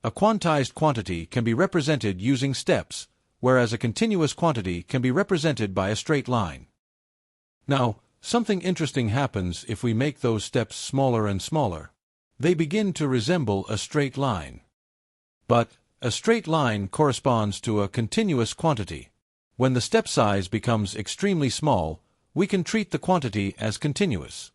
A quantized quantity can be represented using steps, whereas a continuous quantity can be represented by a straight line. Now, something interesting happens if we make those steps smaller and smaller. They begin to resemble a straight line. But a straight line corresponds to a continuous quantity. When the step size becomes extremely small, we can treat the quantity as continuous.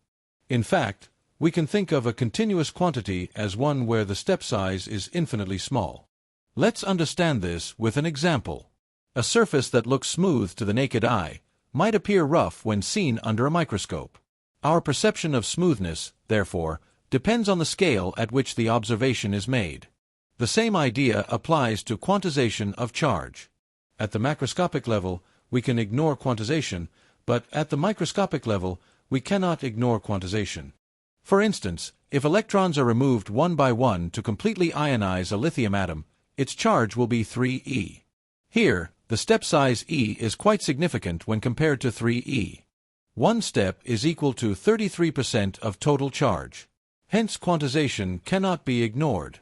In fact, we can think of a continuous quantity as one where the step size is infinitely small. Let's understand this with an example. A surface that looks smooth to the naked eye might appear rough when seen under a microscope. Our perception of smoothness, therefore, depends on the scale at which the observation is made. The same idea applies to quantization of charge. At the macroscopic level, we can ignore quantization, but at the microscopic level, we cannot ignore quantization. For instance, if electrons are removed one by one to completely ionize a lithium atom, its charge will be 3e. Here, the step size e is quite significant when compared to 3e. One step is equal to 33% of total charge. Hence, quantization cannot be ignored.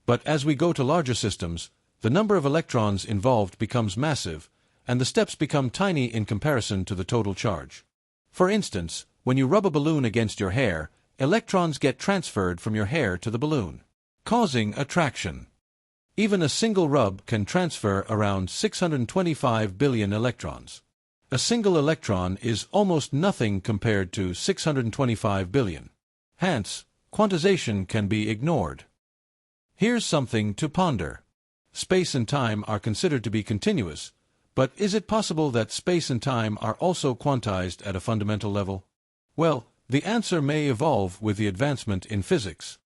But as we go to larger systems, the number of electrons involved becomes massive, and the steps become tiny in comparison to the total charge. For instance, when you rub a balloon against your hair, electrons get transferred from your hair to the balloon, causing attraction. Even a single rub can transfer around 625 billion electrons. A single electron is almost nothing compared to 625 billion. Hence, quantization can be ignored. Here's something to ponder. Space and time are considered to be continuous, but is it possible that space and time are also quantized at a fundamental level? Well, the answer may evolve with the advancement in physics.